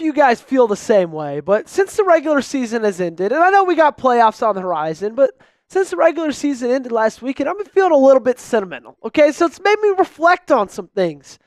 you guys feel the same way, but since the regular season has ended, and I know we got playoffs on the horizon, but since the regular season ended last weekend, I've been feeling a little bit sentimental, okay? So it's made me reflect on some things.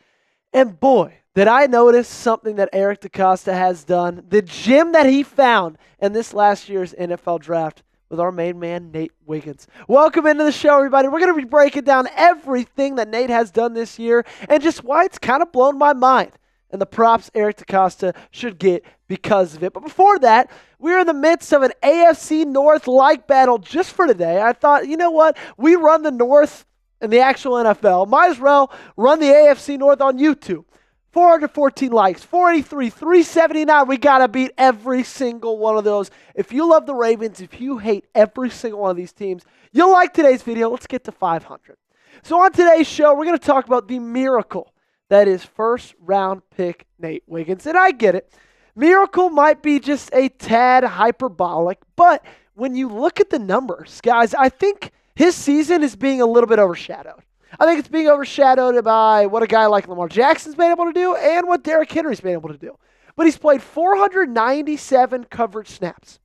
And boy, did I notice something that Eric DeCosta has done, the gem that he found in this last year's NFL draft with our main man, Nate Wiggins. Welcome into the show, everybody. We're going to be breaking down everything that Nate has done this year and just why it's kind of blown my mind and the props Eric DeCosta should get because of it. But before that, we're in the midst of an AFC North-like battle just for today. I thought, you know what? We run the North in the actual NFL. Might as well run the AFC North on YouTube. 414 likes, 483, 379. We got to beat every single one of those. If you love the Ravens, if you hate every single one of these teams, you'll like today's video. Let's get to 500. So on today's show, we're going to talk about the miracle that is first-round pick Nate Wiggins. And I get it. Miracle might be just a tad hyperbolic, but when you look at the numbers, guys, I think his season is being a little bit overshadowed. I think it's being overshadowed by what a guy like Lamar Jackson's been able to do and what Derrick Henry's been able to do. But he's played 497 coverage snaps.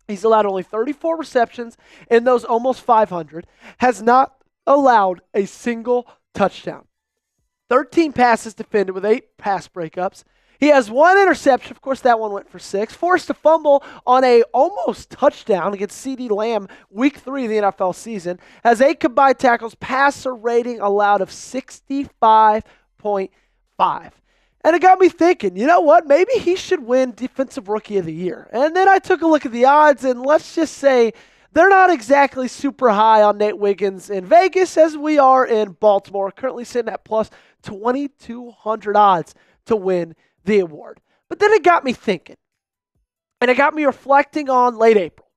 He's allowed only 34 receptions in those almost 500, has not allowed a single touchdown. 13 passes defended with 8 pass breakups. He has 1 interception. Of course, that one went for 6. Forced a fumble on a almost touchdown against CeeDee Lamb week 3 of the NFL season. Has 8 combined tackles. Passer rating allowed of 65.5. And it got me thinking, you know what? Maybe he should win Defensive Rookie of the Year. And then I took a look at the odds, and let's just say they're not exactly super high on Nate Wiggins in Vegas as we are in Baltimore, currently sitting at plus 2,200 odds to win the award. But then it got me thinking, and it got me reflecting on late April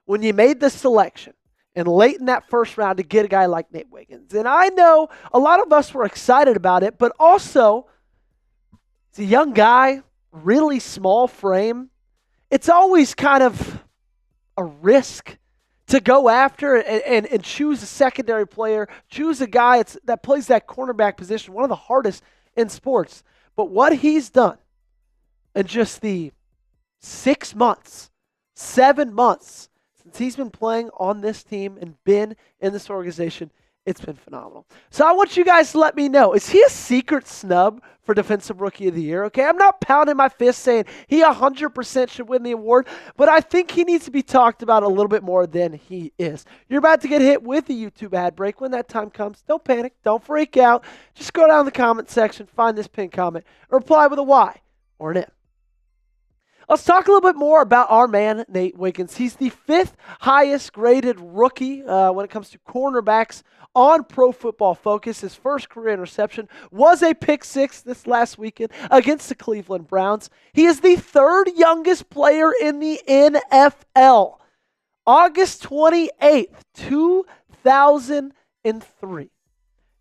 when you made the selection and late in that first round to get a guy like Nate Wiggins. And I know a lot of us were excited about it, but also he's a young guy, really small frame. It's always kind of a risk to go after and choose a secondary player, choose a guy that plays that cornerback position, one of the hardest in sports. But what he's done in just the 6 months, 7 months since he's been playing on this team and been in this organization, it's been phenomenal. So I want you guys to let me know, is he a secret snub for Defensive Rookie of the Year? Okay, I'm not pounding my fist saying he 100% should win the award, but I think he needs to be talked about a little bit more than he is. You're about to get hit with the YouTube ad break. When that time comes, don't panic, don't freak out. Just go down the comment section, find this pinned comment, and reply with a Y or an M. Let's talk a little bit more about our man, Nate Wiggins. He's the 5th highest graded rookie when it comes to cornerbacks on Pro Football Focus. His first career interception was a pick 6 this last weekend against the Cleveland Browns. He is the 3rd youngest player in the NFL. August 28th, 2003.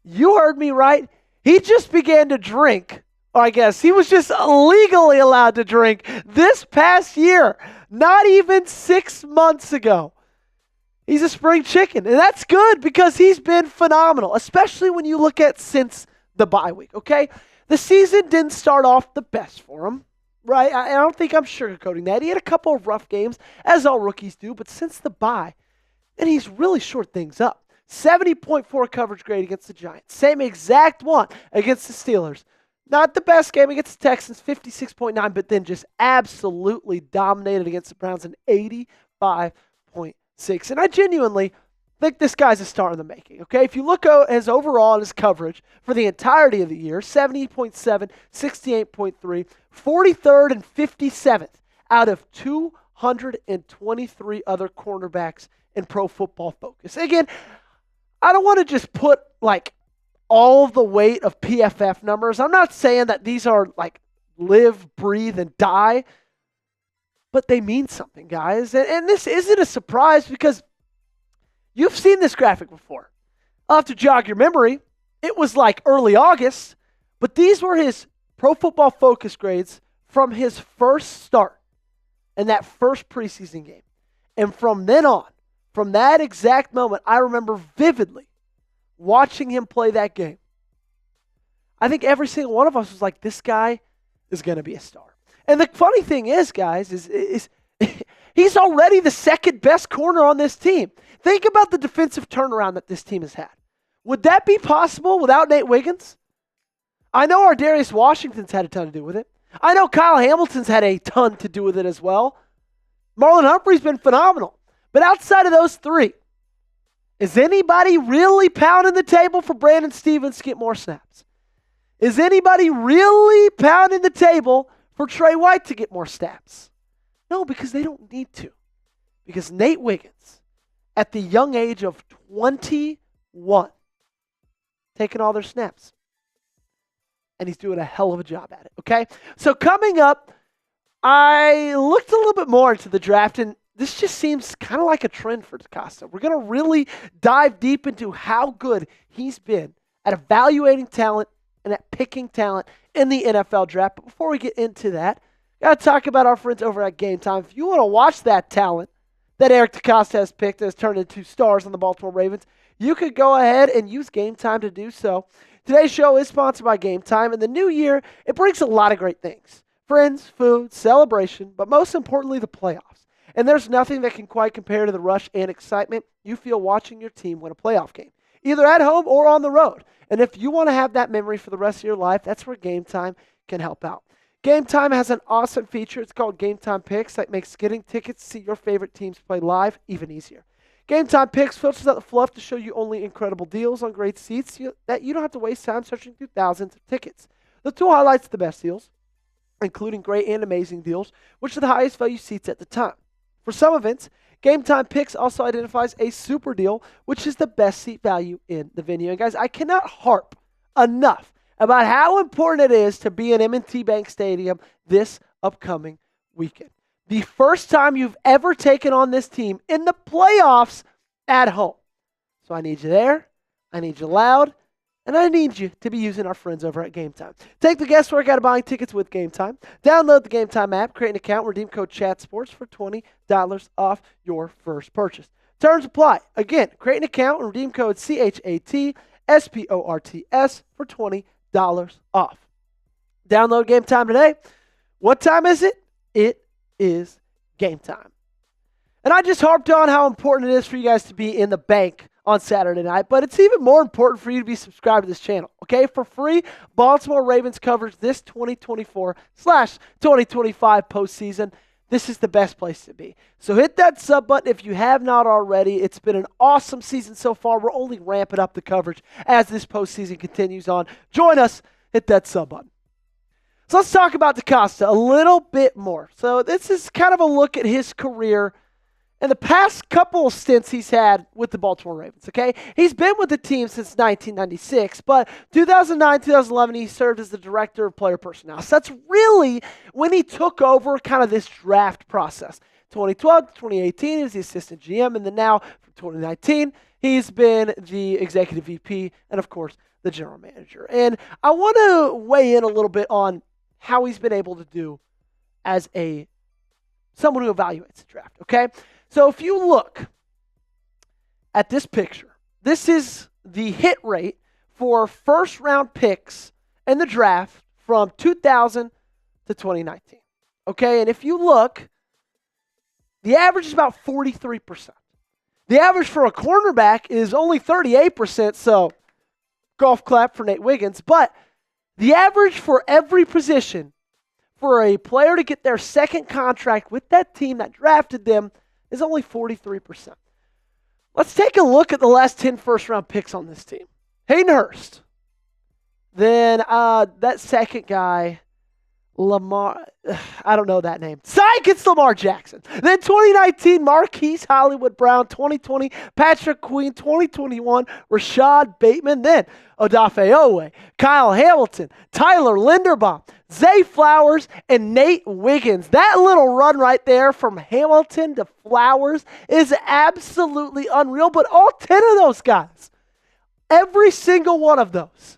You heard me right. He just began to drink. I guess he was just legally allowed to drink this past year, not even 6 months ago. He's a spring chicken, and that's good because he's been phenomenal, especially when you look at since the bye week, okay? The season didn't start off the best for him, right? I don't think I'm sugarcoating that. He had a couple of rough games, as all rookies do, but since the bye, and he's really short things up. 70.4 coverage grade against the Giants. Same exact one against the Steelers. Not the best game against the Texans, 56.9, but then just absolutely dominated against the Browns, an 85.6. And I genuinely think this guy's a star in the making, okay? If you look at his overall and his coverage for the entirety of the year, 70.7, 68.3, 43rd and 57th out of 223 other cornerbacks in Pro Football Focus. Again, I don't want to just put, all the weight of PFF numbers. I'm not saying that these are live, breathe, and die, but they mean something, guys. And this isn't a surprise because you've seen this graphic before. I'll have to jog your memory. It was early August, but these were his Pro Football Focus grades from his first start in that first preseason game. And from then on, from that exact moment, I remember vividly watching him play that game. I think every single one of us was like, this guy is going to be a star. And the funny thing is, guys, is he's already the second best corner on this team. Think about the defensive turnaround that this team has had. Would that be possible without Nate Wiggins? I know our Darius Washington's had a ton to do with it. I know Kyle Hamilton's had a ton to do with it as well. Marlon Humphrey's been phenomenal. But outside of those three, is anybody really pounding the table for Brandon Stevens to get more snaps? Is anybody really pounding the table for Trey White to get more snaps? No, because they don't need to. Because Nate Wiggins, at the young age of 21, taking all their snaps. And he's doing a hell of a job at it, okay? So coming up, I looked a little bit more into the draft, and this just seems kind of like a trend for DeCosta. We're going to really dive deep into how good he's been at evaluating talent and at picking talent in the NFL draft. But before we get into that, got to talk about our friends over at Game Time. If you want to watch that talent that Eric DeCosta has picked and has turned into stars on the Baltimore Ravens, you could go ahead and use Game Time to do so. Today's show is sponsored by Game Time, and the new year, it brings a lot of great things. Friends, food, celebration, but most importantly, the playoffs. And there's nothing that can quite compare to the rush and excitement you feel watching your team win a playoff game, either at home or on the road. And if you want to have that memory for the rest of your life, that's where Game Time can help out. Game Time has an awesome feature. It's called Game Time Picks that makes getting tickets to see your favorite teams play live even easier. Game Time Picks filters out the fluff to show you only incredible deals on great seats that you don't have to waste time searching through thousands of tickets. The tool highlights the best deals, including great and amazing deals, which are the highest value seats at the time. For some events, Game Time Picks also identifies a super deal, which is the best seat value in the venue. And guys, I cannot harp enough about how important it is to be in M&T Bank Stadium this upcoming weekend. The first time you've ever taken on this team in the playoffs at home. So I need you there, I need you loud, and I need you to be using our friends over at Game Time. Take the guesswork out of buying tickets with Game Time. Download the Game Time app, create an account, redeem code CHATSPORTS for $20 off your first purchase. Terms apply. Again, create an account and redeem code CHATSPORTS for $20 off. Download Game Time today. What time is it? It is game time. And I just harped on how important it is for you guys to be in the bank on Saturday night, but it's even more important for you to be subscribed to this channel, okay? For free Baltimore Ravens coverage this 2024/2025 postseason, this is the best place to be. So hit that sub button if you have not already. It's been an awesome season so far. We're only ramping up the coverage as this postseason continues on. Join us, hit that sub button. So let's talk about DeCosta a little bit more. So this is kind of a look at his career and the past couple of stints he's had with the Baltimore Ravens, okay? He's been with the team since 1996, but 2009, 2011, he served as the director of player personnel. So that's really when he took over kind of this draft process. 2012 to 2018, he was the assistant GM, and then now from 2019, he's been the executive VP and, of course, the general manager. And I want to weigh in a little bit on how he's been able to do as someone who evaluates the draft, okay? So if you look at this picture, this is the hit rate for first-round picks in the draft from 2000 to 2019, okay? And if you look, the average is about 43%. The average for a cornerback is only 38%, so golf clap for Nate Wiggins, but the average for every position for a player to get their second contract with that team that drafted them is only 43%. Let's take a look at the last 10 first-round picks on this team. Hayden Hurst. Then that second guy, Lamar, I don't know that name. Psych, it's Lamar Jackson. Then 2019, Marquise Hollywood Brown. 2020, Patrick Queen. 2021, Rashad Bateman. Then Odafe Owe, Kyle Hamilton, Tyler Linderbaum, Zay Flowers, and Nate Wiggins. That little run right there from Hamilton to Flowers is absolutely unreal. But all 10 of those guys, every single one of those,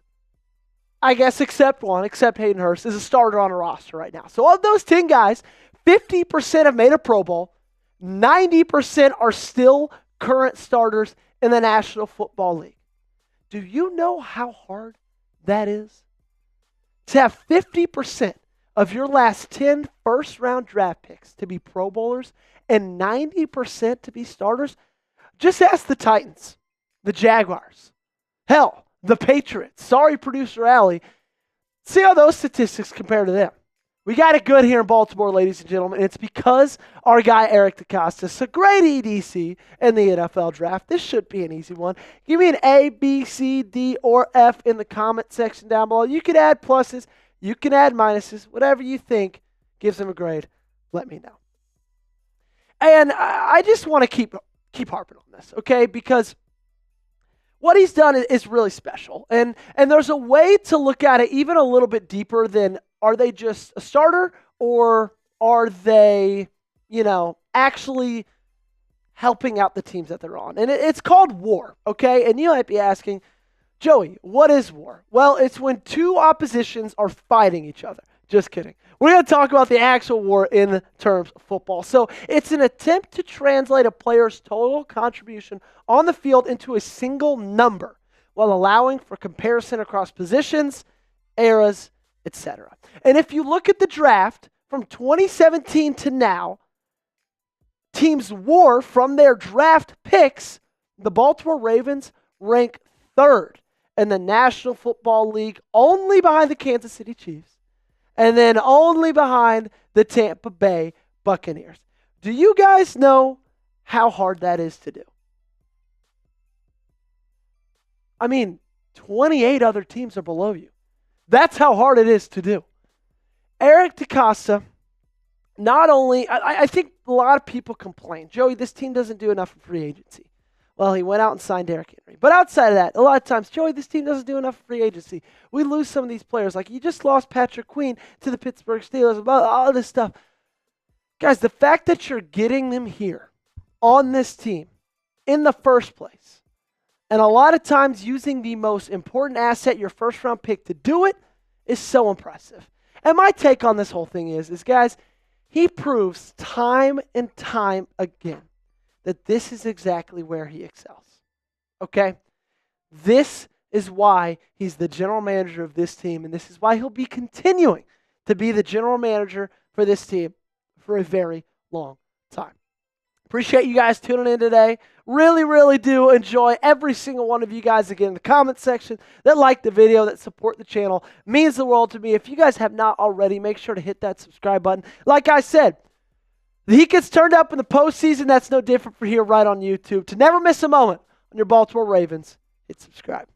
I guess except Hayden Hurst, is a starter on a roster right now. So of those 10 guys, 50% have made a Pro Bowl. 90% are still current starters in the National Football League. Do you know how hard that is? To have 50% of your last 10 first-round draft picks to be Pro Bowlers and 90% to be starters, just ask the Titans, the Jaguars, hell, the Patriots. Sorry, producer Allie. See how those statistics compare to them. We got it good here in Baltimore, ladies and gentlemen. And it's because our guy, Eric DeCosta, is a great EDC in the NFL draft. This should be an easy one. Give me an A, B, C, D, or F in the comment section down below. You can add pluses. You can add minuses. Whatever you think gives him a grade, let me know. And I just want to keep harping on this, okay? Because what he's done is really special. And there's a way to look at it even a little bit deeper than, are they just a starter or are they, actually helping out the teams that they're on? And it's called war, okay? And you might be asking, Joey, what is war? Well, it's when two oppositions are fighting each other. Just kidding. We're going to talk about the actual war in terms of football. So it's an attempt to translate a player's total contribution on the field into a single number while allowing for comparison across positions, eras, etc. And if you look at the draft from 2017 to now, teams' war from their draft picks, the Baltimore Ravens rank third in the National Football League, only behind the Kansas City Chiefs, and then only behind the Tampa Bay Buccaneers. Do you guys know how hard that is to do? 28 other teams are below you. That's how hard it is to do. Eric DeCosta, not only, I think a lot of people complain, Joey, this team doesn't do enough for free agency. Well, he went out and signed Derrick Henry. But outside of that, a lot of times, Joey, this team doesn't do enough for free agency. We lose some of these players. Like, you just lost Patrick Queen to the Pittsburgh Steelers, all this stuff. Guys, the fact that you're getting them here on this team in the first place, and a lot of times using the most important asset, your first-round pick, to do it is so impressive. And my take on this whole thing is guys, he proves time and time again that this is exactly where he excels. Okay? This is why he's the general manager of this team, and this is why he'll be continuing to be the general manager for this team for a very long time. Appreciate you guys tuning in today. Really, really do enjoy every single one of you guys again in the comment section that like the video, that support the channel. It means the world to me. If you guys have not already, make sure to hit that subscribe button. Like I said, the heat gets turned up in the postseason. That's no different for here right on YouTube. To never miss a moment on your Baltimore Ravens, hit subscribe.